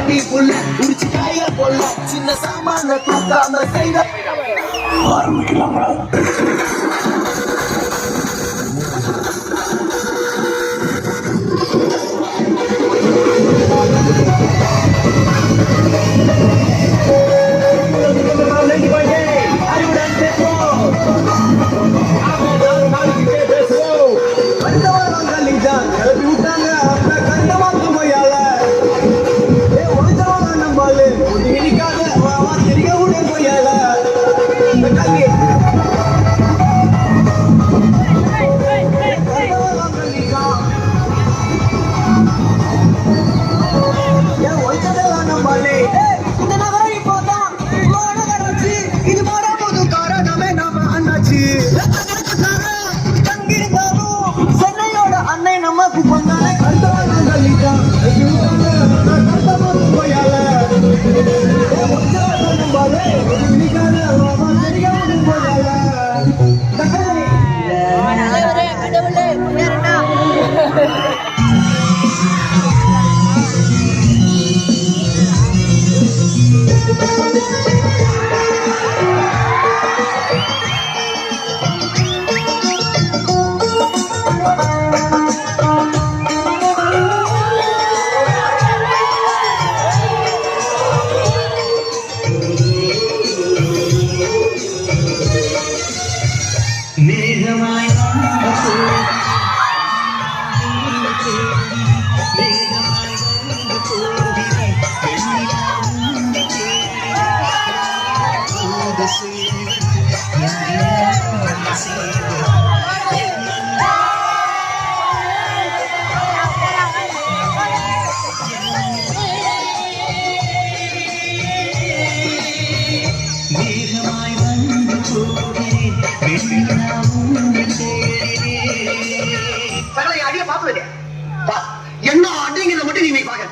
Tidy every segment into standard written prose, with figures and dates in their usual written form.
பாட்டி புள்ள உரிச்சு காய போல சின்ன சாமான தூக்காம செய்த ஆரம்பிக்கலாமா? என்ன அடிங்கிறத மட்டும் நீங்க பாக்க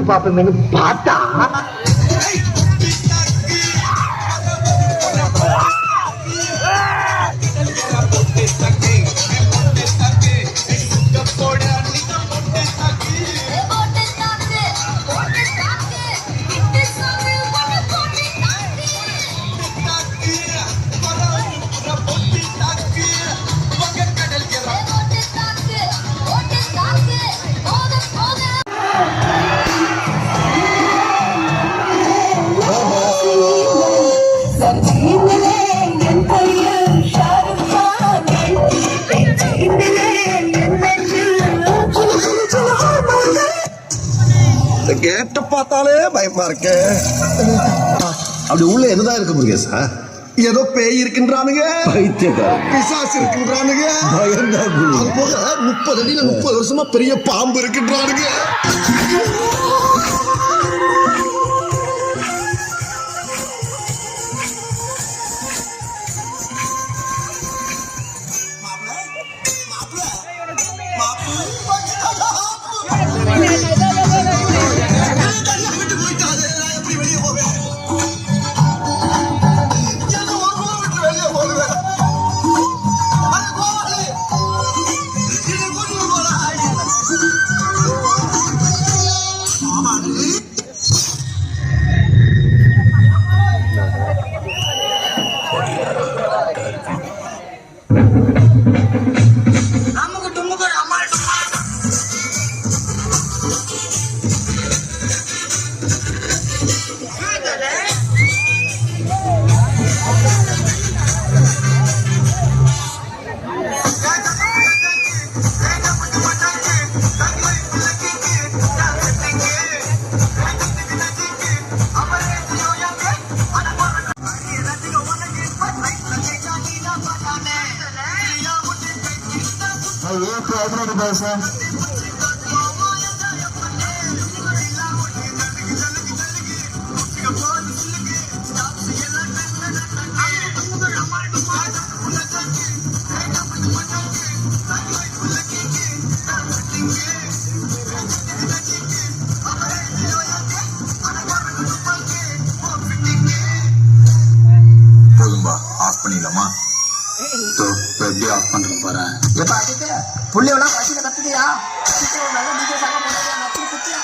பாப்பேன்னு பார்த்தா கேட்ட பார்த்தாலே பயமா இருக்கு. அப்படி உள்ள என்னதான் இருக்கு முருகேஷ்? ஏதோ பேய் இருக்கின்றானுங்க, பிசாசு இருக்கின்றானுங்க, அது போக 30 அடியில 30 வருஷமா பெரிய பாம்பு இருக்கின்றானுங்க. எத்தனை பேச போதும்பா ஆஃப் பண்ணிடலாமா எப்படி ஆஃப் பண்றேன் பாரு எப்ப அதுக்கு புள்ளியோட பசியில கத்துதியா நல்ல டிஜே சாங்க போடாதே நச்சு குத்தியா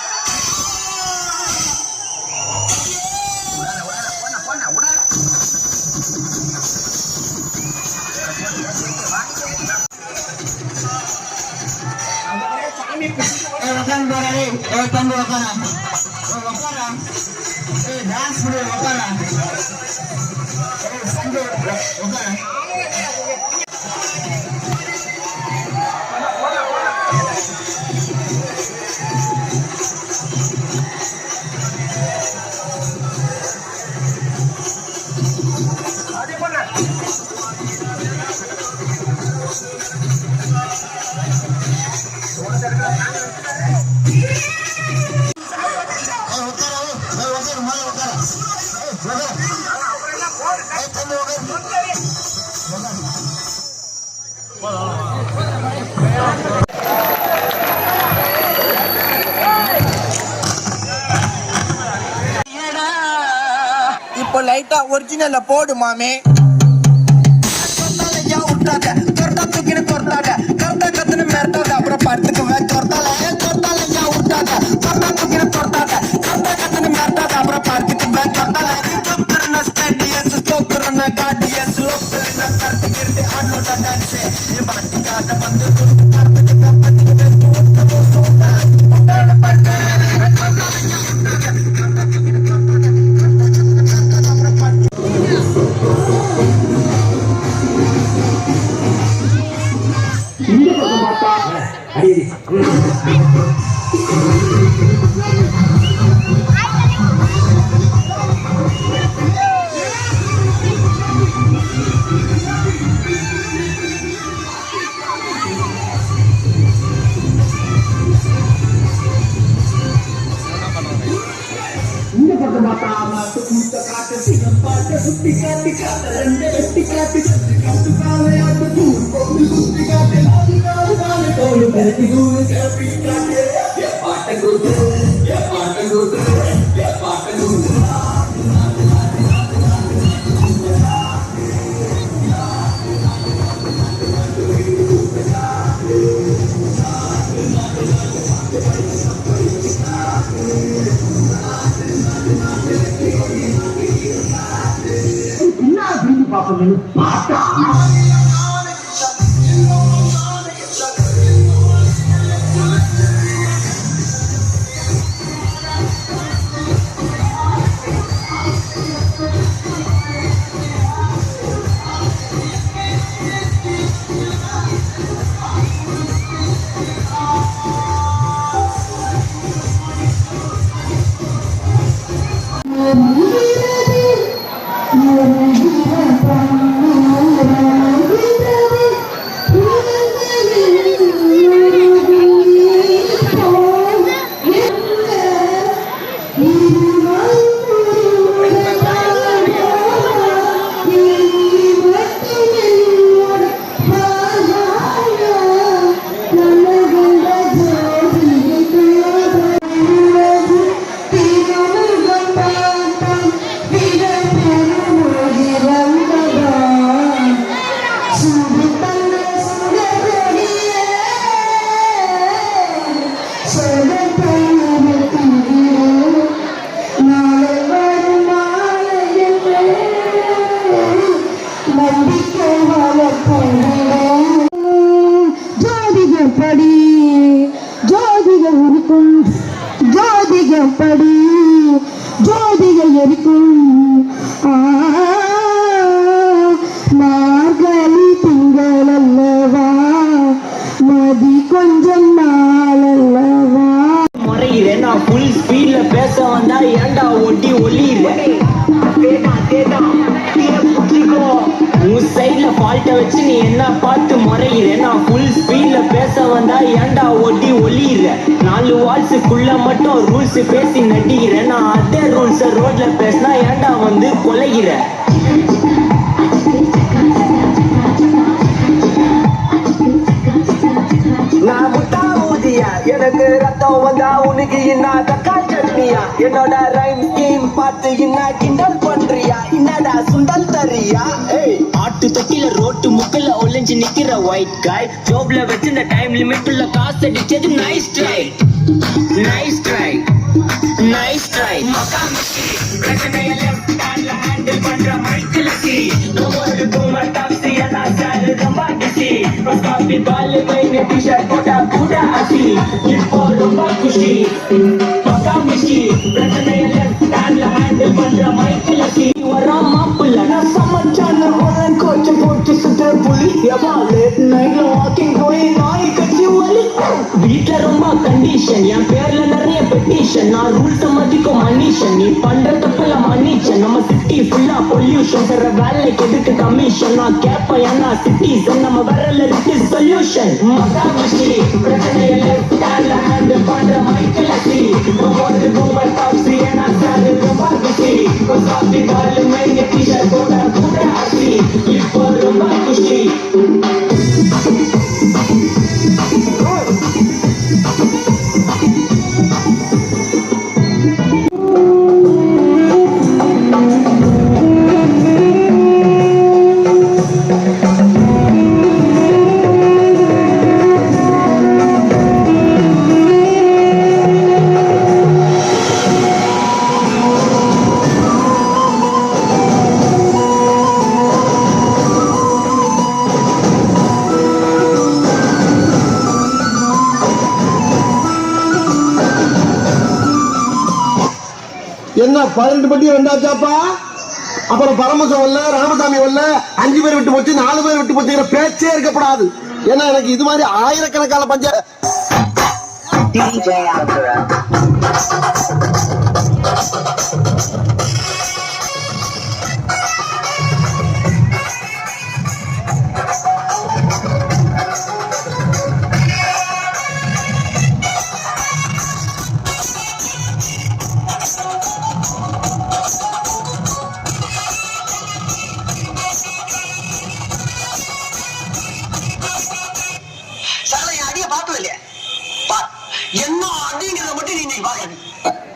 இப்போ லைட்டா ஒரிஜினல்ல போடு மாமே அப்புறம் படத்துக்கு அப்புறம் படத்துக்கு ஜோதிகப்படி ஜோதிகை எரிக்கும் மார்கழி திங்கள் அல்லவா மதி கொஞ்சம் நாள் அல்லவா முறையிறேன் நான் ஃபுல் ஸ்பீட்ல பேச வந்தா ஏன்டா ஒட்டி ஒளியிறேன் உன் சைட்ல ஃபால்ட்ட வச்சு நீ என்ன பார்த்து முறையிற. நான் ஃபுல் ஸ்பீட்ல பேச வந்தா ஏன்டா ஒட்டி ஒளியிற. 4 வால்ஸுக்குள்ள மட்டும் ரூல்ஸ் பேசி நடிக்கிற. நான் அதே ரூல்ஸ் ரோட்ல பேசினா ஏன்டா வந்து கொலைகிற. நான் முட்டா ஊதியா, எனக்கு ரத்தம் வந்தா உனக்கு என்ன தக்காளி சட்னியா. என்னோட ரைம் ஸ்கீம் பார்த்து என்ன கிண்டல் பண்றியா. என்னடா சுண்டல் தரியா. ஆட்டு தொட்டில ரோட்டு முக்கல ஒளிஞ்சு நிக்கிற ஒயிட் காய். ஜோப்ல வச்சு இந்த டைம் லிமிட் உள்ள காசு அடிச்சது nice try. Nice try, nice try. பிரச்சனைய லெஃப்ட் ஹேண்ட்ல ஹேண்டில் பண்ற மைக்கேல் சி. ஒவ்வொரு குமர் டாப்ஸி எல்லாம் சாரு ரொம்ப கிசி. காபி பால் மைனே டி-ஷர்ட் போட்டா கூட ஆசி. இப்போ ரொம்ப குஷி பக்கா மிஷி. பிரச்சனைய லெஃப்ட் ஹேண்ட்ல ஹேண்டில் பண்ற மைக்கேல் சி. வரா மாப்புல நான் சமச்சான ஒரு கோச்ச போட்டு சுத்துற புலி. எவா லேட் நைட்ல வாக்கிங் போய் நாய் கட்சி வலி. வீட்ல ரொம்ப கண்டிஷன், என் பேர்ல நிறைய பெட்டிஷன். நான் ரூல்ஸ் மதிக்கும் மனுஷன், நீ பண்ற தப்புல மன்னிச்சன். நம்ம சிட்டி ஃபுல்லா பொல்யூஷன், தர வேலைக்கு எதுக்கு கமிஷன். நான் கேப்பேன் ஏன்னா சிட்டிசன், நம்ம வரல இருக்கு சொல்யூஷன். மகாமிஷி பிரச்சனைய லெஃப்ட் ஹேண்ட்ல ஹேண்டில் பண்ற மைக்கேல் சி. ஒவ்வொரு கும்பல் டாப்ஸி ஏன்னா சாரு ரொம்ப பிஸி. காபி பால் மைனே டி-ஷர்ட் போட்டா கூட ஆசி. இப்போ ரொம்ப குஷி. என்ன 12 பட்டி வந்தாச்சாப்பா. அப்புறம் பரமசம் வரல, ராமசாமி வரல, 5 பேர் விட்டு போச்சு, 4 பேர் விட்டு போச்சுங்கிற பேச்சே இருக்கப்படாது. ஏன்னா எனக்கு இது மாதிரி ஆயிரக்கணக்கான பஞ்சாயத்து. என்ன அப்படிங்கிறத மட்டும் நீ இன்னைக்கு பாக்க.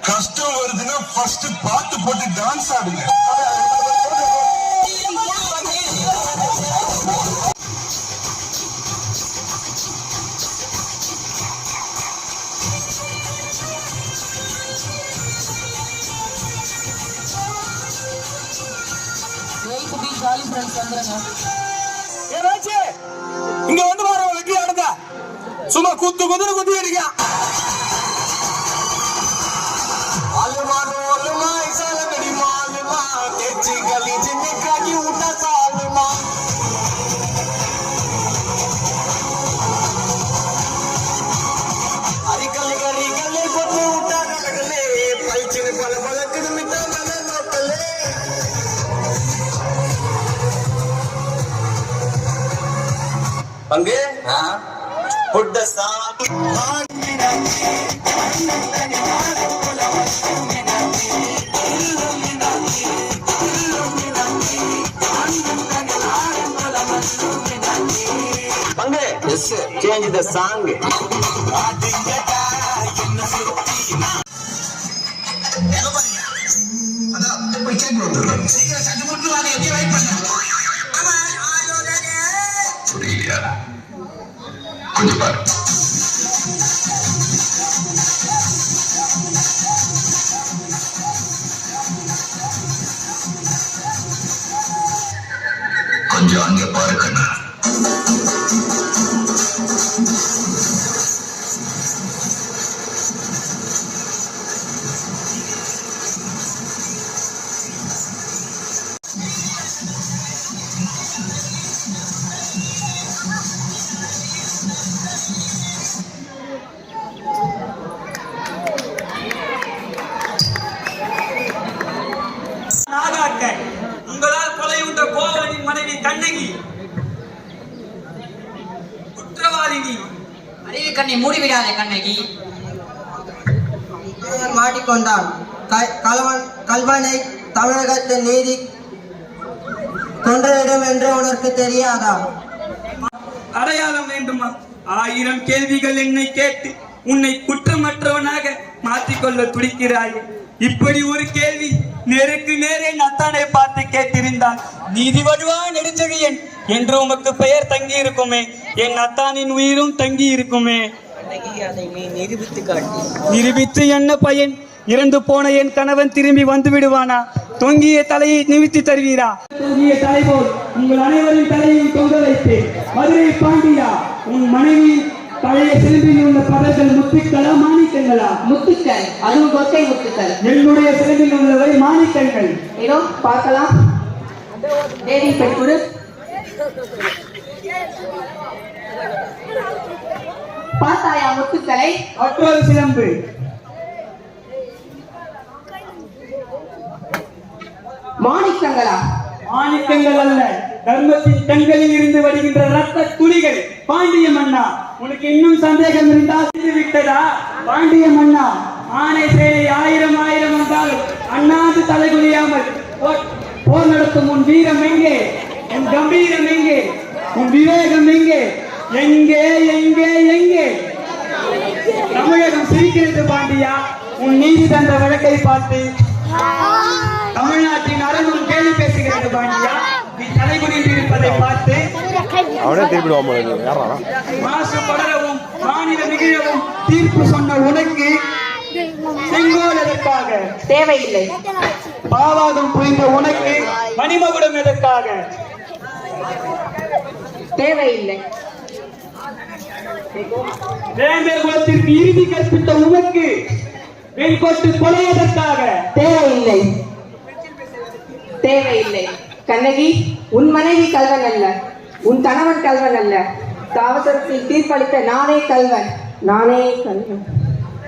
கஷ்டம் வருதுன்னா ஃபர்ஸ்ட் பாட்டு போட்டு டான்ஸ் ஆடுங்க. இங்க வந்து வர வெற்றி ஆடுங்க. சும்மா குத்து குத்துன்னு குத்தி அடிக்க. பங்கு put the song. பங்கு change the song. போய் கேட்டு வந்துடுறேன். சீக்கிரம் சட்டு போட்டு வாங்க. எப்படியே வெயிட் பண்ண. புரியலையா? கொஞ்சம் பாரு. கொஞ்சம் அங்க பாரு கண்ணா. உங்களால் கொலையுண்ட கோவலனின் மனைவி கண்ணை கண்ணை மூடிவிடாதே கண்ணகி. மாட்டிக்கொண்டான். கல்வனை தமிழகத்தின் நீதி கொன்றிடும் என்று உனக்கு தெரியாதா? அடையாளம் வேண்டுமா? 1000 கேள்விகள் என்னை கேட்டு உன்னை குற்றமற்றவனாக மாற்றிக்கொள்ள துடிக்கிறாய். இப்படி ஒரு கேள்வி நேருக்கு நேரே நத்தானை பார்த்து கேட்டிருந்தான் நீதி வடுவா நெடுஞ்செழியன் என்று உமக்கு பெயர் தங்கி இருக்குமே, என் நத்தானின் உயிரும் தங்கி இருக்குமே. அதை நீ நிரூபித்து காட்டி. நிரூபித்து என்ன பயன்? இறந்து போன என் கணவன் திரும்பி வந்து விடுவானா? தொங்கிய தலையை நிமித்தி தருவீரா? தொங்கிய தலை போல் உங்கள் அனைவரின் தலையை தொங்க வைத்தேன். மதுரை பாண்டியா, உன் மனைவி பழைய சிலம்பில் உள்ள பதர்கள் முத்துக்களா மாணிக்கங்களா? முத்துக்கள், அதுவும் கொட்டை முத்துக்கள். என்னுடைய சிலம்பில் உள்ளவை மாணிக்கங்கள். இதோ பார்க்கலாம். தேடி பெற்று பார்த்தாயா முத்துக்களை? மற்றொரு சிலம்பு. மாணிக்கங்களா? மாணிக்கங்கள் அல்ல, தர்மத்தின் கண்களில் இருந்து வருகின்ற ரத்த துளிகள். பாண்டிய மன்னா, உனக்கு இன்னும் சந்தேகம் இருந்தால் விட்டதா? பாண்டிய மன்னா, ஆணை சேனை 1000 வந்தாலும் அண்ணாந்து தலைகுனியாமல் போர் நடத்தும் உன் வீரம் எங்கே? உன் கம்பீரம் எங்கே? உன் விவேகம் எங்கே? எங்கே எங்கே எங்கே? தமிழகம் சிரிக்கிறது பாண்டியா, உன் நீதி தந்த வழக்கை பார்த்து. தமிழ்நாட்டின் அரணும் கேள்வி பேசுகிறது பாண்டியா, நீ தலைகுனிந்து இருப்பதை பார்த்து. மாசு படரவும் மாநில நிகழவும் தீர்ப்பு சொன்ன உனக்கு செங்கோல் எதற்காக? தேவையில்லை. பாவாதம் புரிந்த உனக்கு மணிமகுடம் எதற்காக? தேவையில்லை. வேந்தர் குலத்திற்கு இறுதி கற்பித்த உனக்கு வெண்கொட்டு கொலை எதற்காக? தேவையில்லை. தேவையில்லை. கண்ணகி, உன் மனைவி கல்வன் அல்ல, உன் கணவன் கல்வன் அல்ல. அவசரத்தில் தீர்ப்பளித்த நானே கல்வன்.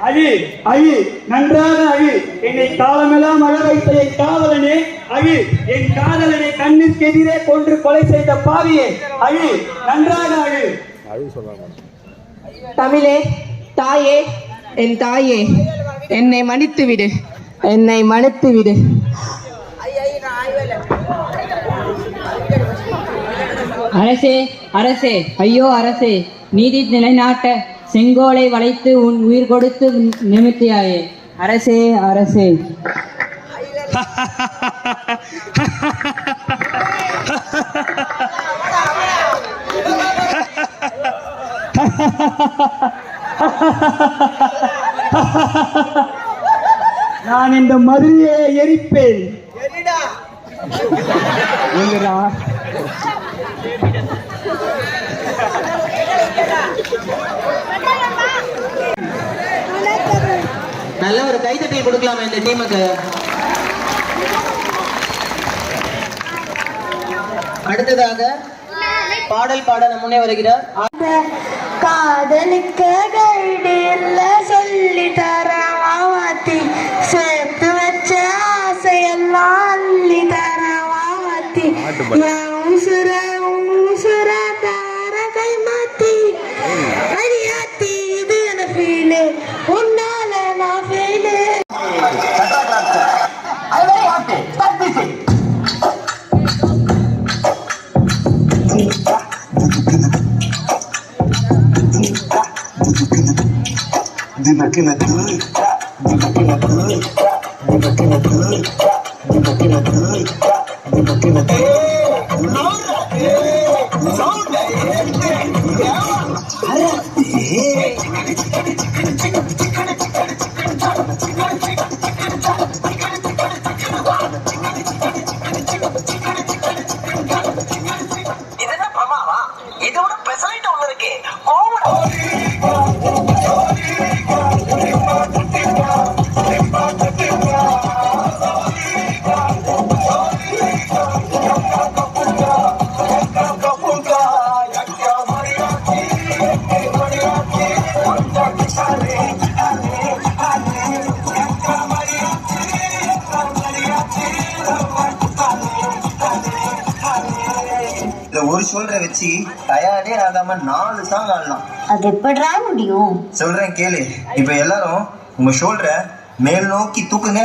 அழி அழி, நன்றாக அழி. என்னை காலமெல்லாம் அழ வைத்த என் காவலனே அழி. என் காதலனை கண்ணிற்கு எதிரே கொன்று கொலை செய்த பாவியே அழி, நன்றாக அழி. தமிழே, தாயே, என் தாயே, என்னை மன்னித்து விடு, என்னை மன்னித்து விடு. அரசே அரசே, ஐயோ அரசே, நீதி நிலைநாட்ட செங்கோலை வளைத்து உன் உயிர் கொடுத்து நிமித்தியாயே. அரசே அரசே. நான் இந்த மதுரையை எரிப்பேன். நல்ல ஒரு கைத்தட்டி கொடுக்கலாமா இந்த டீமுக்கு? அடுத்ததாக பாடல் பாட நம் முன்னே வருகிறார். காதலுக்கு கைடில்ல சொல்லி தர மாத்தி, சேர்த்து வச்ச ஆசையெல்லாம் அள்ளி தர மாத்தி, உசுர உசுர தார கை மாத்தி அடியாத்தி. இது என்ன ஃபீலு, உன்னால நான் ஃபீலு. இதென்ன பிரமாவா? இதோட பெசலைட் ஒண்ணு இருக்கு. ஒரு ஷோல்டரை வச்சு டயர்டே ஆகாம 4 சாங் ஆடலாம். அது எப்படிடா முடியும்? சொல்றேன் கேளு. இப்ப எல்லாரும் உங்க ஷோல்டர மேல் நோக்கி தூக்குங்க.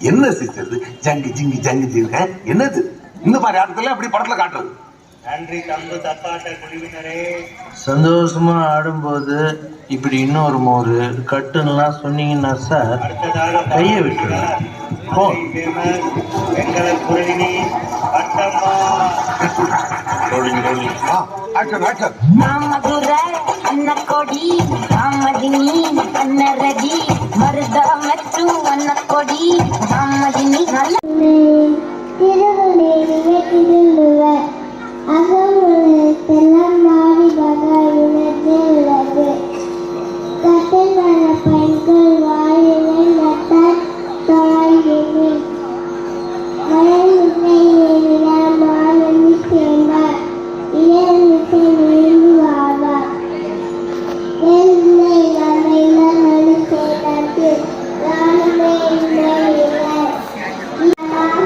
என்ன சிஸ்டர் ஜங்கு ஜிங்கு ஜங்கு ஜிங்க என்னது இந்த மாதிரி ஆட்டத்துல அப்படி படத்துல காட்டுறது? நன்றி தம்பு தப்பாட்ட குழுவினரே. சந்தோஷமா ஆடும்போது இப்படி இன்னொரு மோரு கட்டுன்னெல்லாம் சொன்னீங்கன்னா சார் கையை விட்டுருவேன். எங்களை குழுவினி அட்டம்மா மதுரை அன்னக்கொடி காமதினி கண்ணரடி மருதா மச்சு அன்னக்கொடி காமதினி நல்ல திருவள்ளுவர் திருவள்ளுவர் அகமுள்ளதெல்லாம் மாறி பகாயினது உள்ளது கட்டமான பெண்கள் வாயிலை நட்டால் தாயினேன் மழை மாணவி சேர்ந்தார் இயற்கை நீண்டு வாழ்வார் என்னை நம்மைதான் மழை செய்தது நானுமே இல்லை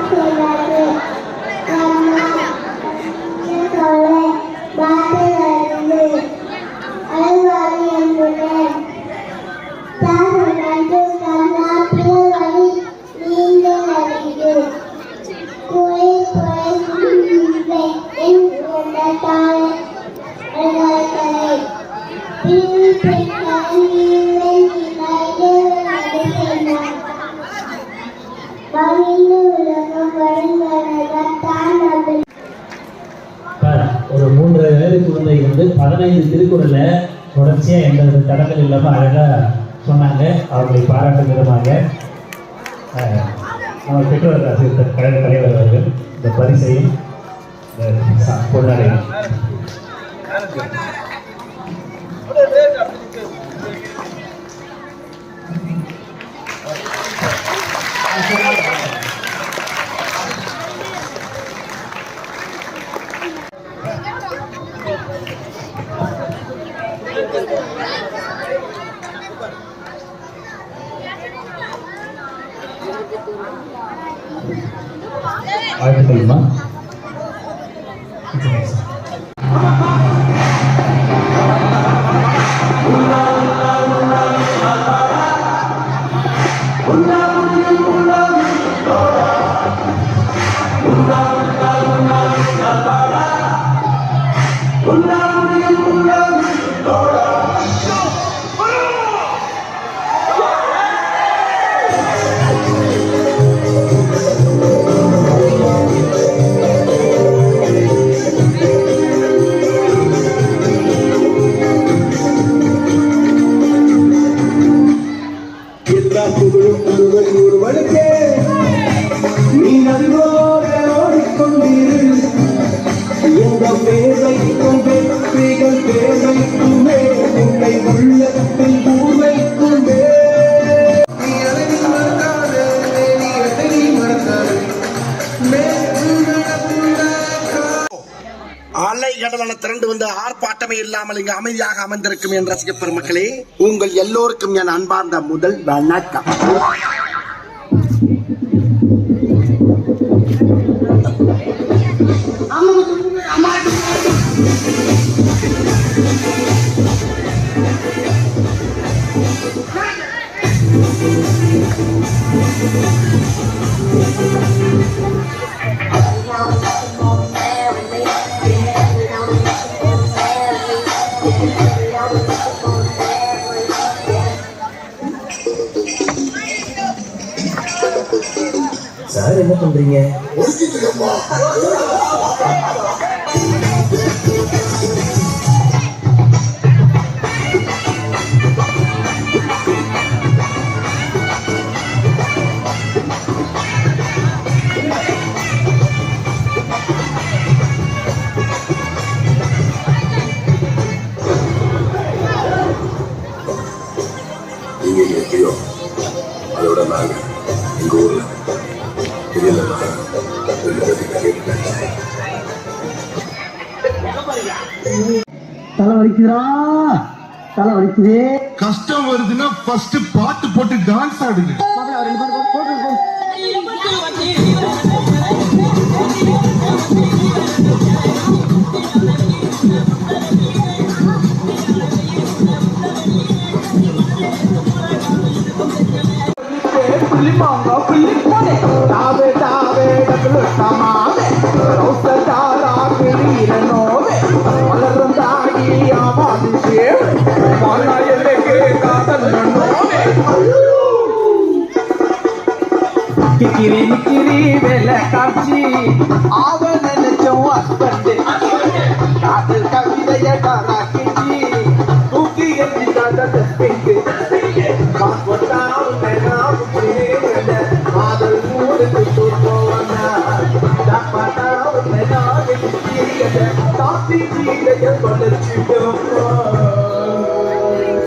செய்தது அம்மா சொல்ல பாட்டிலிருந்து அழுவாரி என்புடன் தாங்கள் நன்று கண்ணாப்பிய வழி நீண்ட வழிது குறை குறை என் தாய் அழகாய் ஒரு 3 வயது குழந்தை வந்து 15 திருக்குறள தொடர்ச்சியா எந்த ஒரு தடங்கள் இல்லாம அழகா சொன்னாங்க. அவர்களை பாராட்டும் விதமாக நம்ம பெற்றோர் ஆசிரியர் கழக தலைவர் அவர்கள் இந்த பரிசையும் கொண்டாடினார். வாழ்த்துக்கள்மா. அலைகடலான திரண்டு வந்து ஆர்ப்பாட்டமே இல்லாமல் இங்கு அமைதியாக அமர்ந்திருக்கும் என் ரசிக பெருமக்களே, உங்கள் எல்லோருக்கும் என் அன்பார்ந்த முதல் வணக்கம். சார் என்ன பண்றீங்க? நீங்க எப்படியோ அதோட நாங்க எங்க ஊர்ல தெரியல தலை வலிக்குதா, தலை வலிக்குதே. கஷ்டம் வருதுன்னா ஃபர்ஸ்ட் பாட்டு போட்டு டான்ஸ் ஆடுங்க. கிரி வேலை காட்சி அவன் நினைச்சோம் ஹஸ்பண்ட் அது கவிதையடா கிட்டி தூக்கி எறிஞ்சிட்டாட பிங்கு காதல் மூடுக்கு போவனா தாத்தி சீதைய படைச்சிட்டோம்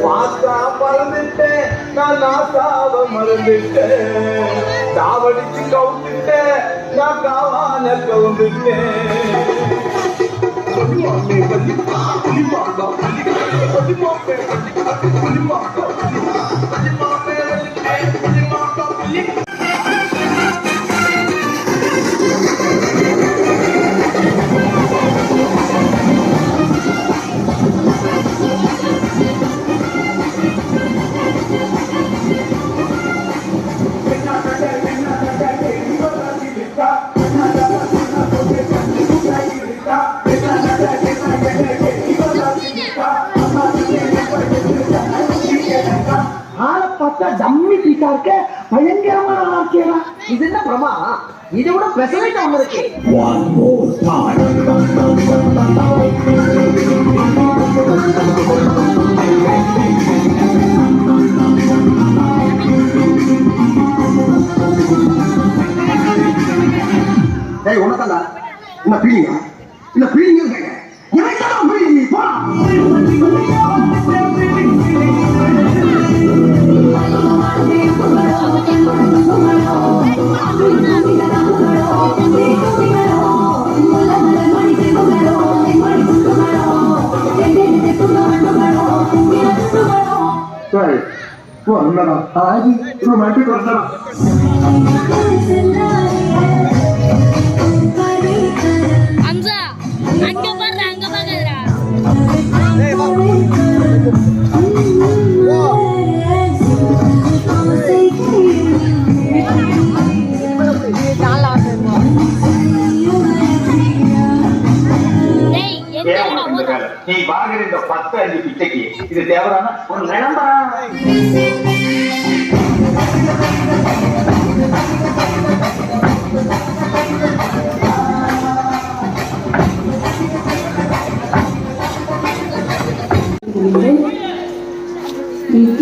பாஸ்தா பறந்துட்டேன் நான் நாசாவ மறந்துட்டேன் தாவடிச்சு கவுந்துட்டேன் நான் காவால கவுந்துட்டேன். ஆளை பார்த்தா டம்மி பீஸா இருக்க, பயங்கரமான ஆட்சியா. இது என்ன பிரமா, இதை விட பெசலைட் ஒண்ணு இருக்கு. உனக்கா என்ன பீலிங்கா, இல்ல பீலிங்க ரொமான்டிக் அம்சா அங்க பாரு, அங்க பாக்குறா. நீ பாக்குற இந்த 10-5 பிச்சைக்கு இது தேவையான ஒரு நிலம்பரம்.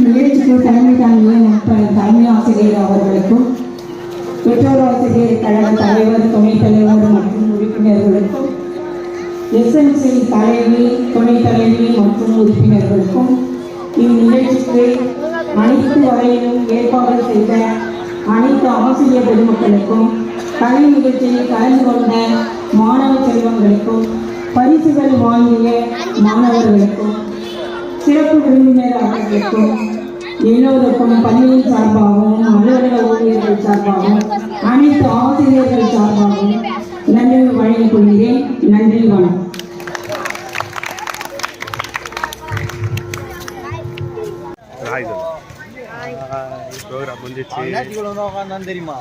நிகழ்ச்சிக்கு தலைமை தாங்கிய தலைமை ஆசிரியர் அவர்களுக்கும், பெற்றோர் ஆசிரியர் கழக தலைவர், துணைத் தலைவர் மற்றும் உறுப்பினர்களுக்கும், எஸ்எம்சி தலைவி, துணைத் தலைவி மற்றும் உறுப்பினர்களுக்கும், இந்நிகழ்ச்சிக்கு அனைத்து வகையிலும் ஏற்பாடு செய்த அனைத்து ஆசிரியர் பெருமக்களுக்கும், கலை நிகழ்ச்சியில் கலந்து கொண்ட மாணவ செல்வங்களுக்கும், பரிசுகள் வாங்கிய மாணவர்களுக்கும், சிறப்பு விருந்தினர் அவர்களுக்கும், எல்லோருக்கும் பள்ளியின் சார்பாகவும் அலுவலக ஊழியர்கள் சார்பாகவும் அனைத்து ஆசிரியர்கள் சார்பாகவும் நன்றி வழங்கிக் கொள்கிறேன். நன்றி, வணக்கம். தெரியுமா